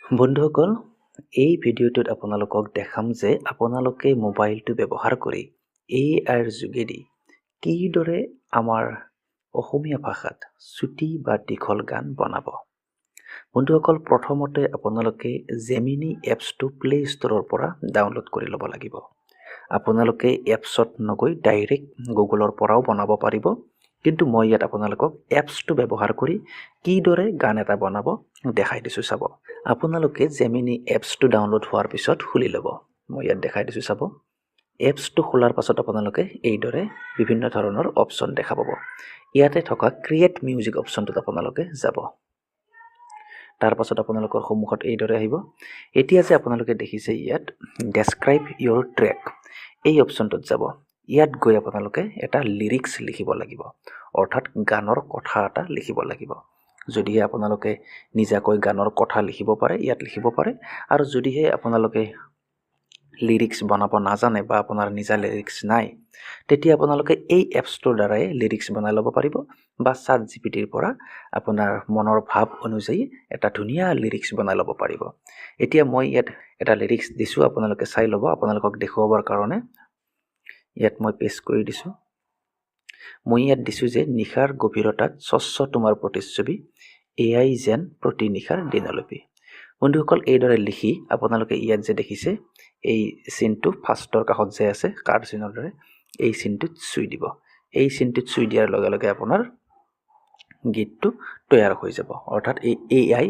বন্ধুসকল, এই ভিডিঅ'টোত আপোনালোকক দেখাম যে আপোনালোকে মোবাইলটো ব্যৱহাৰ কৰি AI ৰ যোগেদি কিদৰে আমাৰ অসমীয়া ভাষাত চুটি বা দীঘল গান বনাব। বন্ধুসকল, প্ৰথমতে আপোনালোকে জেমিনি এপছটো প্লে ষ্টৰৰ পৰা ডাউনলোড কৰি ল'ব লাগিব। আপোনালোকে এপছত নগৈ ডাইৰেক্ট গুগলৰ পৰাও বনাব পাৰিব, কিন্তু মই ইয়াত আপোনালোকক এপছটো ব্যৱহাৰ কৰি কিদৰে গান এটা বনাব দেখাই দিছোঁ চাব। আপোনালোকে জেমিনি এপছটো ডাউনলোড হোৱাৰ পিছত খুলি ল'ব। মই ইয়াত দেখাই দিছোঁ চাব। এপছটো খোলাৰ পাছত আপোনালোকে এইদৰে বিভিন্ন ধৰণৰ অপশ্যন দেখা পাব। ইয়াতে থকা ক্ৰিয়েট মিউজিক অপশ্যনটোত আপোনালোকে যাব। তাৰ পাছত আপোনালোকৰ সন্মুখত এইদৰে আহিব। এতিয়া যে আপোনালোকে দেখিছে ইয়াত ডেছক্ৰাইব ইয়ৰ ট্ৰেক, এই অপশ্যনটোত যাব। ইয়াত গৈ আপোনালোকে এটা লিৰিক্স লিখিব লাগিব, অৰ্থাৎ গানৰ কথা এটা লিখিব লাগিব। যদিহে আপোনালোকে নিজাকৈ গানৰ কথা লিখিব পাৰে, ইয়াত লিখিব পাৰে। আৰু যদিহে আপোনালোকে লিৰিক্স বনাব নাজানে বা আপোনাৰ নিজা লিৰিক্স নাই, তেতিয়া আপোনালোকে এই এপছটোৰ দ্বাৰাই লিৰিক্স বনাই ল'ব পাৰিব, বা ChatGPTৰ পৰা আপোনাৰ মনৰ ভাৱ অনুযায়ী এটা ধুনীয়া লিৰিক্স বনাই ল'ব পাৰিব। এতিয়া মই ইয়াত এটা লিৰিক্স দিছোঁ, আপোনালোকে চাই ল'ব। আপোনালোকক দেখুৱাবৰ কাৰণে ইয়াত মই পেষ্ট কৰি দিছোঁ। মই ইয়াত দিছোঁ যে নিশাৰ গভীৰতাত স্বচ্ছ তোমাৰ প্ৰতিচ্ছবি, AI যেন প্ৰতি নিশাৰ দিনলিপি। বন্ধুসকল, এইদৰে লিখি আপোনালোকে ইয়াত যে দেখিছে এই চিনটো ফাৰ্ষ্টৰ কাষত যে আছে কাৰ চিনৰ দৰে, এই চিনটোত চুই দিব। এই চিনটোত চুই দিয়াৰ লগে লগে আপোনাৰ গীতটো তৈয়াৰ হৈ যাব, অৰ্থাৎ এই AI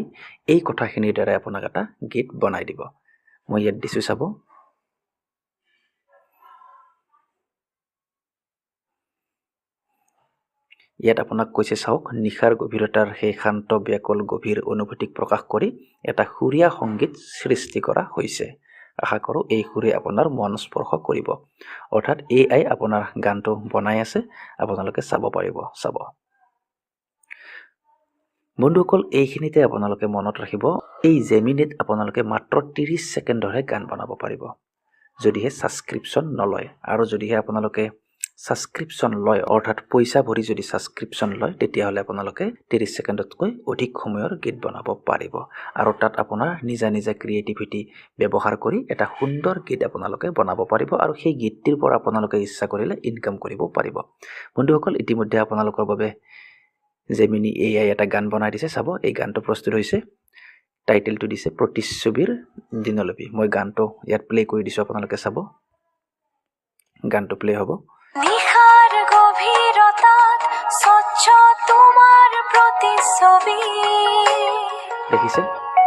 এই কথাখিনিৰ দ্বাৰাই আপোনাক এটা গীত বনাই দিব। মই ইয়াত দিছোঁ চাব। ইয়াত আপোনাক কৈছে চাওক, নিশাৰ গভীৰতাৰ সেই শান্ত ব্যাকুল গভীৰ অনুভূতিক প্ৰকাশ কৰি এটা সুৰীয়া সংগীত সৃষ্টি কৰা হৈছে। আশা কৰোঁ এই সুৰে আপোনাৰ মন স্পৰ্শ কৰিব। অৰ্থাৎ AI আপোনাৰ গানটো বনাই আছে, আপোনালোকে চাব পাৰিব। চাব বন্ধুসকল, এইখিনিতে আপোনালোকে মনত ৰাখিব, এই জেমিনিত আপোনালোকে মাত্ৰ 30 ছেকেণ্ডৰহে গান বনাব পাৰিব, যদিহে ছাবস্ক্ৰিপশ্যন নলয়। আৰু যদিহে আপোনালোকে ছাবস্ক্ৰিপশ্যন লয়, অৰ্থাৎ পইচা ভৰি যদি ছাবস্ক্ৰিপশ্যন লয়, তেতিয়াহ'লে আপোনালোকে 30 ছেকেণ্ডতকৈ অধিক সময়ৰ গীত বনাব পাৰিব। আৰু তাত আপোনাৰ নিজা নিজা ক্ৰিয়েটিভিটি ব্যৱহাৰ কৰি এটা সুন্দৰ গীত আপোনালোকে বনাব পাৰিব, আৰু সেই গীতটিৰ পৰা আপোনালোকে ইচ্ছা কৰিলে ইনকাম কৰিব পাৰিব। বন্ধুসকল, ইতিমধ্যে আপোনালোকৰ বাবে জেমিনি AI এটা গান বনাই দিছে। চাব, এই গানটো প্ৰস্তুত হৈছে। টাইটেলটো দিছে প্ৰতিচ্ছবিৰ দিনলিপি। মই গানটো ইয়াত প্লে কৰি দিছোঁ, আপোনালোকে চাব। গানটো প্লে হ'ব। নিশাৰ গভীৰতাত স্বচ্ছ তোমাৰ প্ৰতিচ্ছবি। দেখিছে,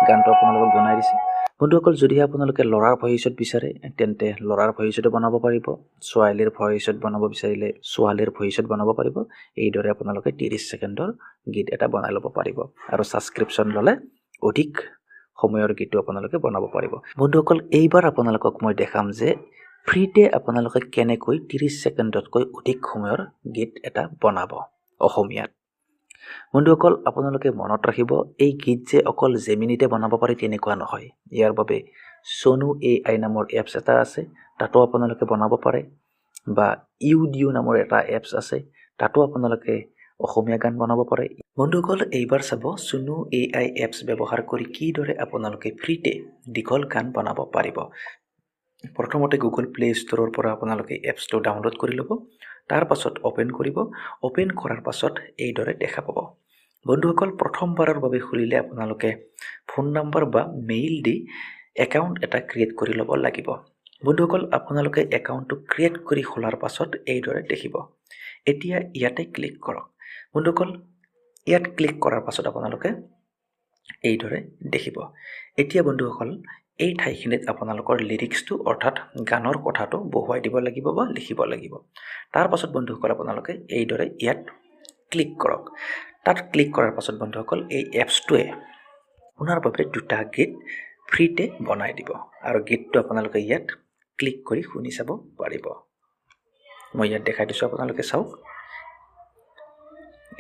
গানটো আপোনালোকক বনাই দিছে। বন্ধুসকল, যদিহে আপোনালোকে ল'ৰাৰ ভইচত বিচাৰে, তেন্তে ল'ৰাৰ ভইচতো বনাব পাৰিব। ছোৱালীৰ ভইচত বনাব বিচাৰিলে ছোৱালীৰ ভইচত বনাব পাৰিব। এইদৰে আপোনালোকে 30 ছেকেণ্ডৰ গীত এটা বনাই ল'ব পাৰিব। আৰু ছাবস্ক্ৰিপশ্যন ল'লে অধিক সময়ৰ গীতো আপোনালোকে বনাব পাৰিব। বন্ধুসকল, এইবাৰ আপোনালোকক মই দেখাম যে ফ্ৰীতে আপোনালোকে কেনেকৈ 30 ছেকেণ্ডতকৈ অধিক সময়ৰ গীত এটা বনাব অসমীয়াত। বন্ধুসকল, আপোনালোকে মনত ৰাখিব, এই গীত যে অকল জেমিনিতে বনাব পাৰি তেনেকুৱা নহয়। ইয়াৰ বাবে চনু AI নামৰ এপছ এটা আছে, তাতো আপোনালোকে বনাব পাৰে। বা ইউডিঅ নামৰ এটা এপছ আছে, তাতো আপোনালোকে অসমীয়া গান বনাব পাৰে। বন্ধুসকল, এইবাৰ চাব, চনু AI এপছ ব্যৱহাৰ কৰি কিদৰে আপোনালোকে ফ্ৰীতে দীঘল গান বনাব পাৰিব। প্ৰথমতে গুগল প্লে ষ্টৰৰ পৰা আপোনালোকে এপছটো ডাউনলোড কৰি ল'ব। তাৰ পাছত অ'পেন কৰিব। অ'পেন কৰাৰ পাছত এইদৰে দেখা পাব। বন্ধুসকল, প্ৰথমবাৰৰ বাবে খুলিলে আপোনালোকে ফোন নম্বৰ বা মেইল দি একাউণ্ট এটা ক্ৰিয়েট কৰি ল'ব লাগিব। বন্ধুসকল, আপোনালোকে একাউণ্টটো ক্ৰিয়েট কৰি খোলাৰ পাছত এইদৰে দেখিব। এতিয়া ইয়াতে ক্লিক কৰক। বন্ধুসকল, ইয়াত ক্লিক কৰাৰ পাছত আপোনালোকে এইদৰে দেখিব। এতিয়া বন্ধুসকল, এই ঠাইখিনিত আপোনালোকৰ লিৰিক্সটো, অৰ্থাৎ গানৰ কথাটো বহুৱাই দিব লাগিব বা লিখিব লাগিব। তাৰ পাছত বন্ধুসকল, আপোনালোকে এইদৰে ইয়াত ক্লিক কৰক। তাত ক্লিক কৰাৰ পাছত বন্ধুসকল, এই এপছটোৱে আপোনাৰ বাবে দুটা গীত ফ্ৰীতে বনাই দিব। আৰু গীতটো আপোনালোকে ইয়াত ক্লিক কৰি শুনি চাব পাৰিব। মই ইয়াত দেখাই দিছোঁ, আপোনালোকে চাওক।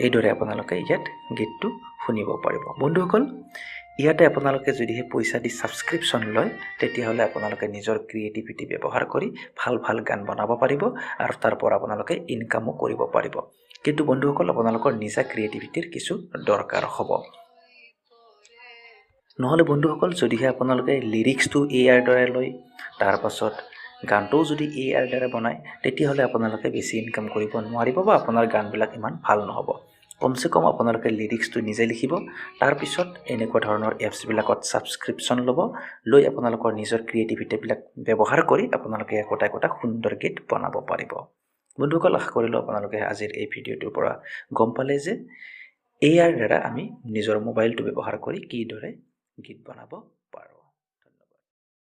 এইদৰে আপোনালোকে ইয়াত গীতটো শুনিব পাৰিব। বন্ধুসকল, ইয়াতে আপোনালোকে যদিহে পইচা দি ছাবস্ক্ৰিপশ্যন লয়, তেতিয়াহ'লে আপোনালোকে নিজৰ ক্ৰিয়েটিভিটি ব্যৱহাৰ কৰি ভাল ভাল গান বনাব পাৰিব, আৰু তাৰ পৰা আপোনালোকে ইনকামো কৰিব পাৰিব। কিন্তু বন্ধুসকল, আপোনালোকৰ নিজা ক্ৰিয়েটিভিটিৰ কিছু দৰকাৰ হ'ব। নহ'লে বন্ধুসকল যদিহে আপোনালোকে লিৰিক্সটো AIৰ দ্বাৰা লয় তাৰ পাছত গানটোও যদি AIৰ দ্বাৰা বনায় তেতিয়াহ'লে আপোনালোকে বেছি ইনকাম কৰিব নোৱাৰিব বা আপোনাৰ গানবিলাক ইমান ভাল নহ'ব কমচে কম আপোনালোকে লিৰিক্সটো নিজে লিখিব তাৰপিছত এনেকুৱা ধৰণৰ এপছবিলাকত ছাবস্ক্ৰিপশ্যন ল'ব লৈ আপোনালোকৰ নিজৰ ক্ৰিয়েটিভিটিবিলাক ব্যৱহাৰ কৰি আপোনালোকে একোটা সুন্দৰ গীত বনাব পাৰিব বন্ধুসকল আশা কৰিলোঁ আপোনালোকে আজিৰ এই ভিডিঅ'টোৰ পৰা গম পালে যে AIৰ দ্বাৰা আমি নিজৰ মোবাইলটো ব্যৱহাৰ কৰি কিদৰে গীত বনাব